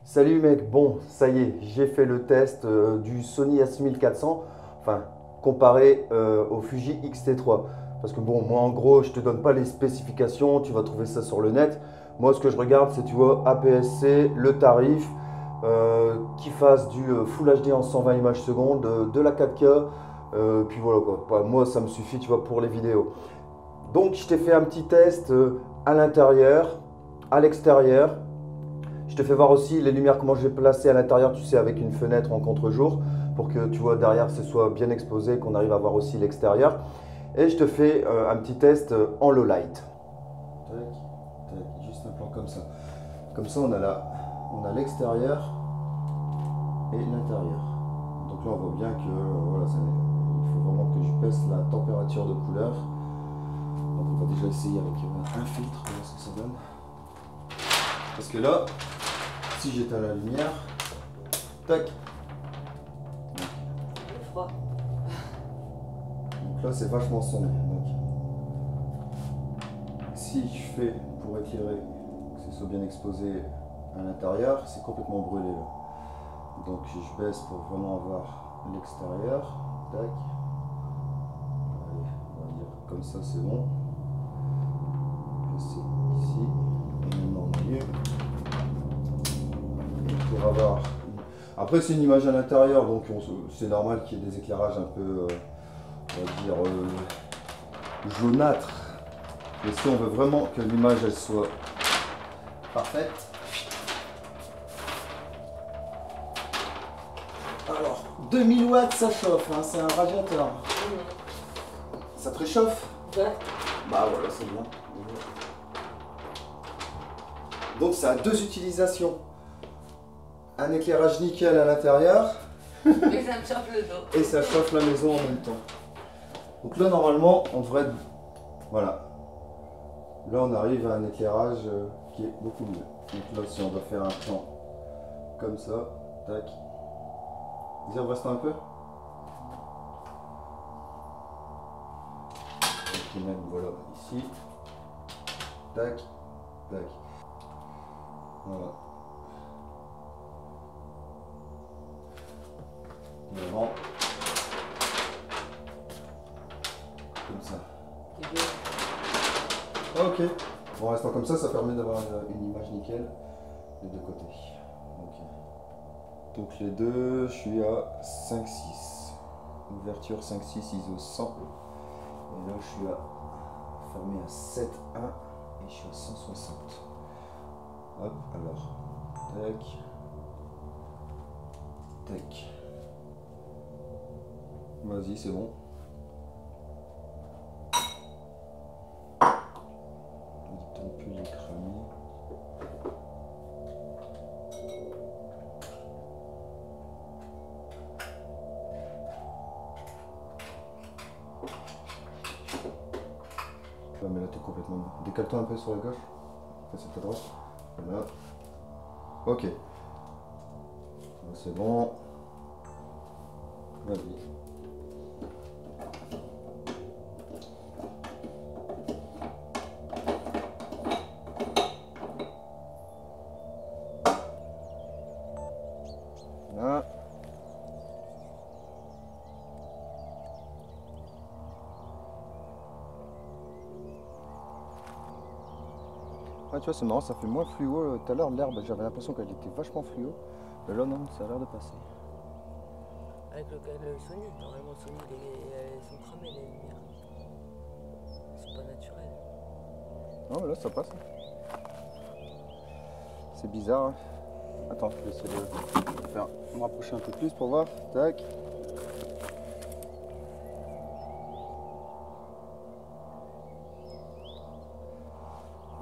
Salut mec, bon, ça y est, j'ai fait le test du Sony A6400, enfin, comparé au Fuji X-T3. Parce que bon, moi en gros, je te donne pas les spécifications, tu vas trouver ça sur le net. Moi, ce que je regarde, c'est, tu vois, APS-C, le tarif, qu'il fasse du Full HD en 120 images secondes, de la 4K, puis voilà quoi. Moi, ça me suffit, tu vois, pour les vidéos. Donc, je t'ai fait un petit test à l'intérieur, à l'extérieur. Je te fais voir aussi les lumières, comment je vais placer à l'intérieur, tu sais, avec une fenêtre en contre-jour, pour que tu vois derrière, ce soit bien exposé, qu'on arrive à voir aussi l'extérieur. Et je te fais un petit test en low light. Tac, tac, juste un plan comme ça. Comme ça, on a l'extérieur et l'intérieur. Donc là, on voit bien que voilà, il faut vraiment que je baisse la température de couleur. Donc on va déjà essayer avec un filtre, voir ce que ça donne. Parce que là, si j'éteins la lumière, tac. Froid. Donc là, c'est vachement sombre. Donc, si je fais pour éclairer, que ce soit bien exposé à l'intérieur, c'est complètement brûlé là. Donc je baisse pour vraiment avoir l'extérieur. Tac. Allez, on va dire comme ça, c'est bon. C'est ici. Et maintenant au milieu. Pour avoir. Après, c'est une image à l'intérieur, donc c'est normal qu'il y ait des éclairages un peu, on va dire, jaunâtres. Mais si on veut vraiment que l'image elle soit parfaite, alors 2000 watts ça chauffe, hein, c'est un radiateur. Ça te réchauffe? Ouais. Bah voilà, c'est bien. Donc ça a deux utilisations. Un éclairage nickel à l'intérieur. Et ça me chauffe le dos. Et ça chauffe la maison en même temps. Donc là, normalement, on devrait... Voilà. Là, on arrive à un éclairage qui est beaucoup mieux. Donc là, si on doit faire un plan comme ça, tac. Vas-y, on reste un peu. Et même, voilà, ici. Tac, tac. Voilà. Devant. Comme ça. Ok. En restant comme ça permet d'avoir une image nickel des deux côtés. Ok. Donc les deux, je suis à 5,6. Ouverture 5,6 ISO 100. Et là, je suis fermé à 7,1 et je suis à 160. Hop, alors. Tac. Tac. Vas-y, c'est bon. Ton pull est cramé. Ouais, mais là, t'es complètement... Décale-toi un peu sur la gauche. Enfin, c'est ta droite. Voilà. Ok. C'est bon. Vas-y. Là. Ah, tu vois, c'est marrant, ça fait moins fluo. Tout à l'heure, l'herbe, j'avais l'impression qu'elle était vachement fluo. Mais là, non, ça a l'air de passer. Avec le Sony, normalement Sony, elles sont cramées les lumières. Elles sont pas naturelles. Non, mais là, ça passe. C'est bizarre. Hein. Attends, je vais essayer de faire, me rapprocher un peu plus pour voir. Tac.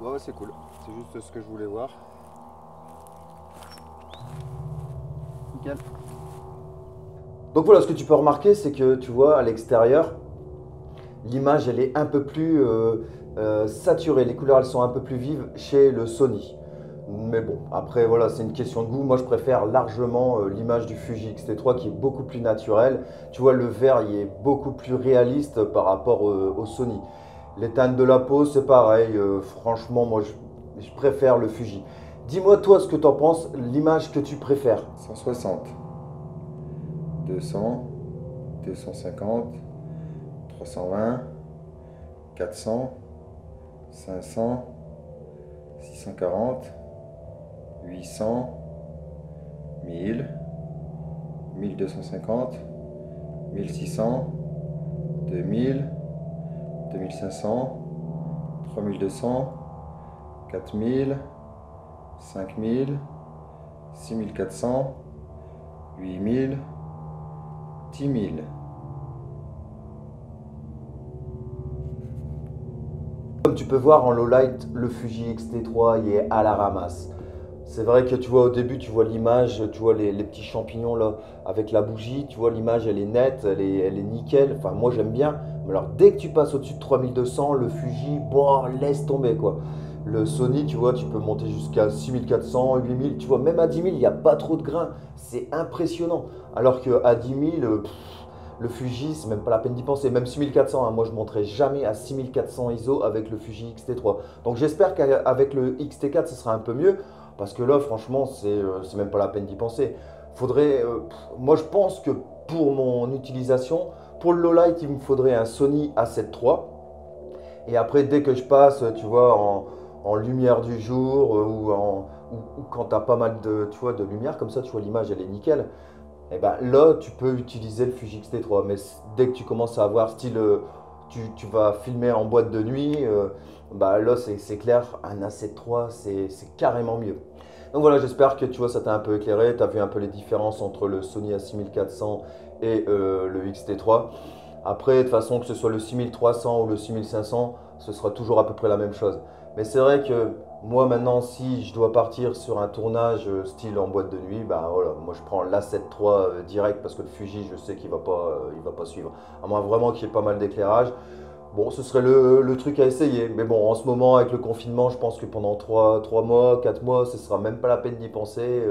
Ouais, c'est cool. C'est juste ce que je voulais voir. Nickel. Donc voilà, ce que tu peux remarquer, c'est que tu vois à l'extérieur, l'image elle est un peu plus saturée. Les couleurs elles sont un peu plus vives chez le Sony. Mais bon, après voilà, c'est une question de goût. Moi je préfère largement l'image du Fuji X-T3 qui est beaucoup plus naturelle. Tu vois, le vert il est beaucoup plus réaliste par rapport au Sony. Les teintes de la peau c'est pareil. Franchement, moi je préfère le Fuji. Dis-moi toi ce que tu en penses, l'image que tu préfères. 160, 200, 250, 320, 400, 500, 640, 800, 1000, 1250, 1600, 2000, 2500, 3200, 4000, 5000, 6400, 8000, 10 000. Comme tu peux voir en low light, le Fuji X-T3 il est à la ramasse. C'est vrai que tu vois au début, tu vois l'image, tu vois les petits champignons là avec la bougie, tu vois l'image elle est nette, elle est nickel, enfin moi j'aime bien. Mais alors dès que tu passes au-dessus de 3200, le Fuji, bon, laisse tomber quoi. Le Sony, tu vois, tu peux monter jusqu'à 6400, 8000, tu vois, même à 10 000, il n'y a pas trop de grains, c'est impressionnant. Alors qu'à 10 000, le Fuji, c'est même pas la peine d'y penser. Même 6400, hein, moi je ne monterai jamais à 6400 ISO avec le Fuji X-T3. Donc j'espère qu'avec le X-T4, ce sera un peu mieux. Parce que là, franchement, c'est même pas la peine d'y penser. Moi je pense que pour mon utilisation, pour le low light, il me faudrait un Sony A7 III. Et après, dès que je passe, tu vois, en lumière du jour ou quand tu as pas mal de, tu vois, de lumière, comme ça, tu vois, l'image, elle est nickel. Et ben là, tu peux utiliser le Fuji X-T3. Mais dès que tu commences à avoir style, tu vas filmer en boîte de nuit, bah là, c'est clair, un A7 III, c'est carrément mieux. Donc voilà, j'espère que tu vois, ça t'a un peu éclairé. Tu as vu un peu les différences entre le Sony A6400 et le X-T3. Après, de toute façon, que ce soit le 6300 ou le 6500, ce sera toujours à peu près la même chose. Mais c'est vrai que moi, maintenant, si je dois partir sur un tournage style en boîte de nuit, bah voilà, moi je prends l'A7 III direct parce que le Fuji, je sais qu'il va pas suivre. À moins vraiment qu'il y ait pas mal d'éclairage. Bon, ce serait le truc à essayer. Mais bon, en ce moment, avec le confinement, je pense que pendant 3 mois, 4 mois, ce sera même pas la peine d'y penser.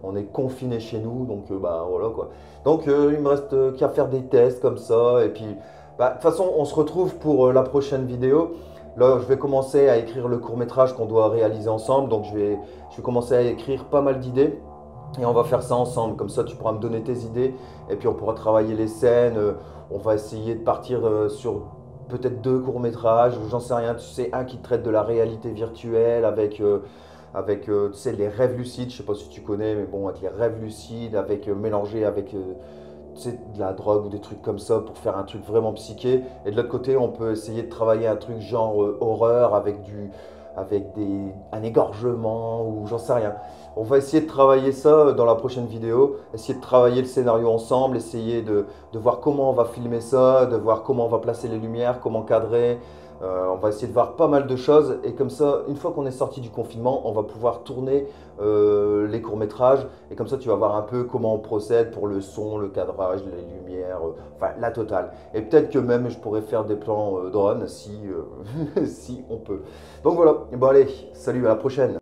On est confiné chez nous, donc bah voilà quoi. Donc il me reste qu'à faire des tests comme ça. Et puis, bah, de toute façon, on se retrouve pour la prochaine vidéo. Là, je vais commencer à écrire le court-métrage qu'on doit réaliser ensemble. Donc je vais commencer à écrire pas mal d'idées. Et on va faire ça ensemble, comme ça tu pourras me donner tes idées et puis on pourra travailler les scènes. On va essayer de partir sur peut-être 2 courts-métrages, j'en sais rien, tu sais, un qui traite de la réalité virtuelle tu sais, les rêves lucides, je sais pas si tu connais, mais bon, avec les rêves lucides, mélangé avec tu sais, de la drogue ou des trucs comme ça pour faire un truc vraiment psyché. Et de l'autre côté, on peut essayer de travailler un truc genre horreur un égorgement ou j'en sais rien. On va essayer de travailler ça dans la prochaine vidéo, essayer de travailler le scénario ensemble, essayer de voir comment on va filmer ça, de voir comment on va placer les lumières, comment cadrer. On va essayer de voir pas mal de choses et comme ça, une fois qu'on est sorti du confinement, on va pouvoir tourner les courts-métrages et comme ça, tu vas voir un peu comment on procède pour le son, le cadrage, les lumières, enfin la totale. Et peut-être que même je pourrais faire des plans drone si, si on peut. Donc voilà, bon allez, salut, à la prochaine.